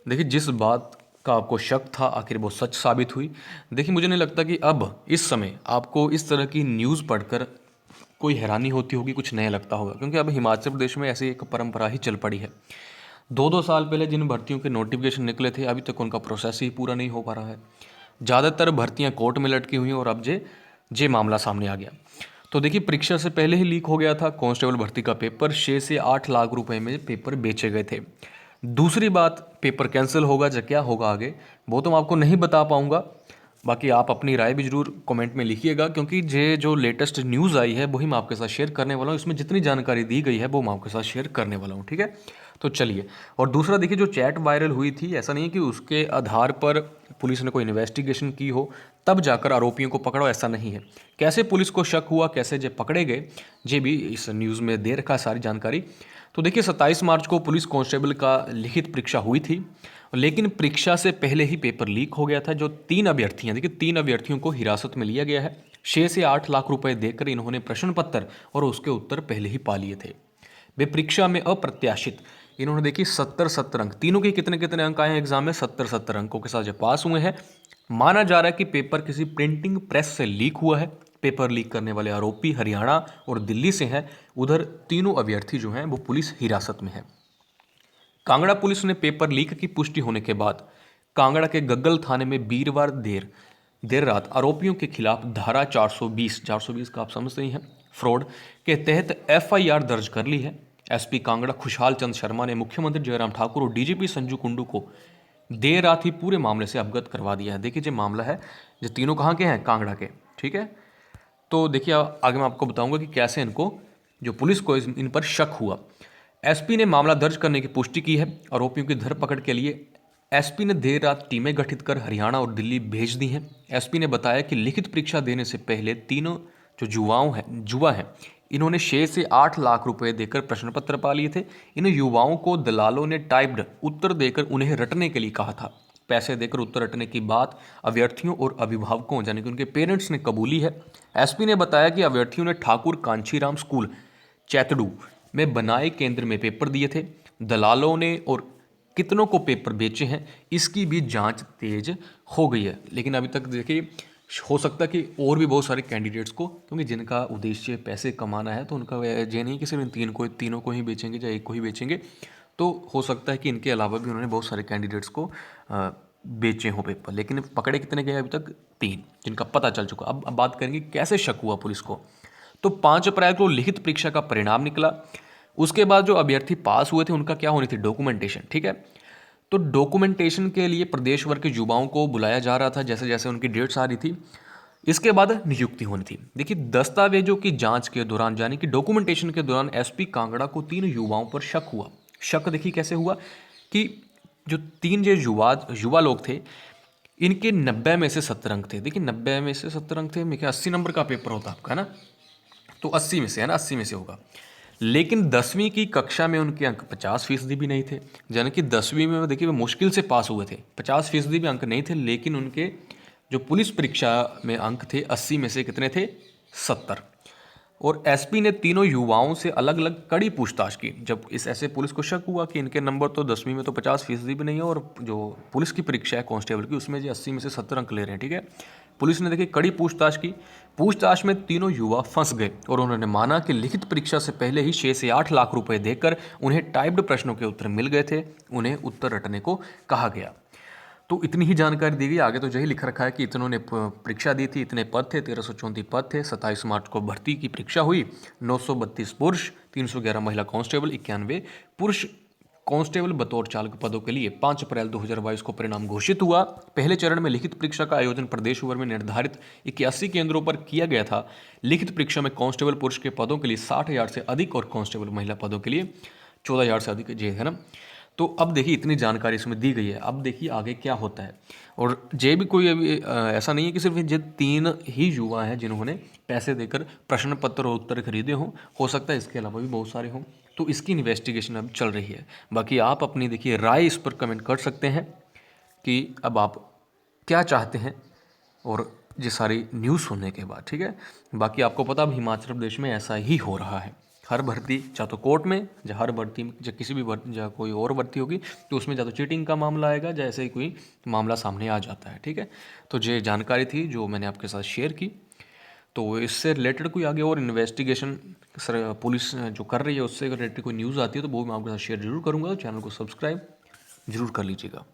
देखिए, जिस बात का आपको शक था आखिर वो सच साबित हुई। देखिए, मुझे नहीं लगता कि अब इस समय आपको इस तरह की न्यूज़ पढ़कर कोई हैरानी होती होगी, कुछ नया लगता होगा, क्योंकि अब हिमाचल प्रदेश में ऐसी एक परंपरा ही चल पड़ी है। 2-2 साल पहले जिन भर्तियों के नोटिफिकेशन निकले थे, अभी तक उनका प्रोसेस ही पूरा नहीं हो पा रहा है। ज़्यादातर भर्तियां कोर्ट में लटकी हुई हैं और अब जे मामला सामने आ गया। तो देखिए, परीक्षा से पहले ही लीक हो गया था कांस्टेबल भर्ती का पेपर। 6 से 8 लाख रुपए में पेपर बेचे गए थे। दूसरी बात, पेपर कैंसिल होगा या क्या होगा आगे, वो तो मैं आपको नहीं बता पाऊंगा। बाकी आप अपनी राय भी जरूर कमेंट में लिखिएगा, क्योंकि ये जो लेटेस्ट न्यूज़ आई है वही मैं आपके साथ शेयर करने वाला हूँ। इसमें जितनी जानकारी दी गई है वो मैं आपके साथ शेयर करने वाला हूँ, ठीक है। तो चलिए, और दूसरा देखिए, जो चैट वायरल हुई थी, ऐसा नहीं है कि उसके आधार पर पुलिस ने कोई इन्वेस्टिगेशन की हो तब जाकर आरोपियों को पकड़ो, ऐसा नहीं है। कैसे पुलिस को शक हुआ, कैसे जे पकड़े गए, ये भी इस न्यूज़ में दे रखा है सारी जानकारी। तो देखिए, 27 मार्च को पुलिस कांस्टेबल का लिखित परीक्षा हुई थी, लेकिन परीक्षा से पहले ही पेपर लीक हो गया था। जो 3 अभ्यर्थी हैं, देखिए 3 अभ्यर्थियों को हिरासत में लिया गया है। 6 से 8 लाख रुपए देकर इन्होंने प्रश्न पत्र और उसके उत्तर पहले ही पा लिए थे। वे परीक्षा में अप्रत्याशित, इन्होंने देखिए 70-70 अंक, तीनों के कितने कितने अंक आए हैं एग्जाम में, 70-70 अंकों के साथ ये पास हुए हैं। माना जा रहा है कि पेपर किसी प्रिंटिंग प्रेस से लीक हुआ है। पेपर लीक करने वाले आरोपी हरियाणा और दिल्ली से हैं। उधर तीनों अभ्यर्थी जो हैं वो पुलिस हिरासत में है। कांगड़ा पुलिस ने पेपर लीक की पुष्टि होने के बाद कांगड़ा के गग्गल थाने में वीरवार देर देर रात आरोपियों के खिलाफ धारा 420 का आप समझते ही हैं, फ्रॉड के तहत एफआईआर दर्ज कर ली है। एसपी कांगड़ा खुशहाल चंद शर्मा ने मुख्यमंत्री जयराम ठाकुर और डीजीपी संजू कुंडू को देर रात ही पूरे मामले से अवगत करवा दिया है। देखिए, जो मामला है, जो तीनों कहाँ के हैं, कांगड़ा के, ठीक है। तो देखिए, आगे मैं आपको बताऊंगा कि कैसे इनको, जो पुलिस को इन पर शक हुआ। एसपी ने मामला दर्ज करने की पुष्टि की है। आरोपियों की धरपकड़ के लिए एसपी ने देर रात टीमें गठित कर हरियाणा और दिल्ली भेज दी हैं। एसपी ने बताया कि लिखित परीक्षा देने से पहले तीनों जो जुआ हैं, इन्होंने 6 से 8 लाख रुपए देकर प्रश्न पत्र पा लिए थे। इन युवाओं को दलालों ने टाइप्ड उत्तर देकर उन्हें रटने के लिए कहा था। पैसे देकर उत्तर रटने की बात अभ्यर्थियों और अभिभावकों यानी कि उनके पेरेंट्स ने कबूली है। एसपी ने बताया कि अभ्यर्थियों ने ठाकुर कांचीराम स्कूल चैतडू में बनाए केंद्र में पेपर दिए थे। दलालों ने और कितनों को पेपर बेचे हैं, इसकी भी जांच तेज हो गई है। लेकिन अभी तक देखिए, हो सकता है कि और भी बहुत सारे कैंडिडेट्स को, क्योंकि जिनका उद्देश्य पैसे कमाना है, तो उनका ये नहीं कि सिर्फ इन तीनों को ही बेचेंगे या एक को ही बेचेंगे। तो हो सकता है कि इनके अलावा भी उन्होंने बहुत सारे कैंडिडेट्स को बेचे हों पेपर। लेकिन पकड़े कितने गए अभी तक? 3, जिनका पता चल चुका। अब बात करेंगे कैसे शक हुआ पुलिस को। तो 5 अप्रैल को लिखित परीक्षा का परिणाम निकला। उसके बाद जो अभ्यर्थी पास हुए थे उनका क्या होनी थी? डॉक्यूमेंटेशन, ठीक है। तो डॉक्यूमेंटेशन के लिए प्रदेश भर के युवाओं को बुलाया जा रहा था, जैसे जैसे उनकी डेट्स आ रही थी। इसके बाद नियुक्ति होनी थी। देखिए, दस्तावेजों की जांच के दौरान यानी कि डॉक्यूमेंटेशन के दौरान एसपी कांगड़ा को 3 युवाओं पर शक हुआ। शक देखिए कैसे हुआ कि जो 3 जो युवा लोग थे, इनके 90 में से 70 अंक थे। देखिए, 90 में से 70 अंक थे, मेरे ख्याल 80 नंबर का पेपर होता आपका, है ना। तो 80 में से, है ना, 80 में से होगा। लेकिन 10वीं की कक्षा में उनके अंक 50% भी नहीं थे। यानी कि 10वीं में देखिए वो मुश्किल से पास हुए थे, 50% भी अंक नहीं थे। लेकिन उनके जो पुलिस परीक्षा में अंक थे, 80 में से कितने थे? 70। और एसपी ने तीनों युवाओं से अलग अलग कड़ी पूछताछ की। जब इस ऐसे पुलिस को शक हुआ कि इनके नंबर तो 10वीं में तो 50% भी नहीं है, और जो पुलिस की परीक्षा है कांस्टेबल की, उसमें जो 80 में से 70 अंक ले रहे हैं, ठीक है। पुलिस ने देखिए कड़ी पूछताछ की। पूछताछ में तीनों युवा फंस गए और उन्होंने माना कि लिखित परीक्षा से पहले ही 6 से 8 लाख रुपए देकर उन्हें टाइप्ड प्रश्नों के उत्तर मिल गए थे। उन्हें उत्तर रटने को कहा गया। तो इतनी ही जानकारी दी गई। आगे तो यही लिख रखा है कि इतनों ने परीक्षा दी थी, इतने पद थे, 1334 पद थे। 27 मार्च को भर्ती की परीक्षा हुई। 932 पुरुष, 311 महिला कांस्टेबल, 91 पुरुष कांस्टेबल बतौर चालक पदों के लिए 5 अप्रैल 2022 को परिणाम घोषित हुआ। पहले चरण में लिखित परीक्षा का आयोजन प्रदेश भर में निर्धारित 81 केंद्रों पर किया गया था। लिखित परीक्षा में कांस्टेबल पुरुष के पदों के लिए 60,000 से अधिक और कांस्टेबल महिला पदों के लिए 14,000 से अधिक, जे है ना। तो अब देखिए, इतनी जानकारी इसमें दी गई है। अब देखिए आगे क्या होता है। और जे भी कोई अभी ऐसा नहीं है कि सिर्फ ये 3 ही युवा हैं जिन्होंने पैसे देकर प्रश्न पत्र और उत्तर खरीदे हों, हो सकता है इसके अलावा भी बहुत सारे हों। तो इसकी इन्वेस्टिगेशन अब चल रही है। बाकी आप अपनी देखिए राय इस पर कमेंट कर सकते हैं कि अब आप क्या चाहते हैं, और ये सारी न्यूज़ सुनने के बाद, ठीक है। बाकी आपको पता, अब हिमाचल प्रदेश में ऐसा ही हो रहा है। हर भर्ती चाहे तो कोर्ट में, या हर भर्ती या किसी भी भर्ती या कोई और भर्ती होगी तो उसमें या तो चीटिंग का मामला आएगा, जैसे ही कोई मामला सामने आ जाता है। ठीक है, तो ये जानकारी थी जो मैंने आपके साथ शेयर की। तो इससे रिलेटेड कोई आगे और इन्वेस्टिगेशन सर पुलिस जो कर रही है उससे रिलेटेड कोई न्यूज़ आती है तो वो मैं आपके साथ शेयर जरूर करूँगा। तो चैनल को सब्सक्राइब जरूर कर लीजिएगा।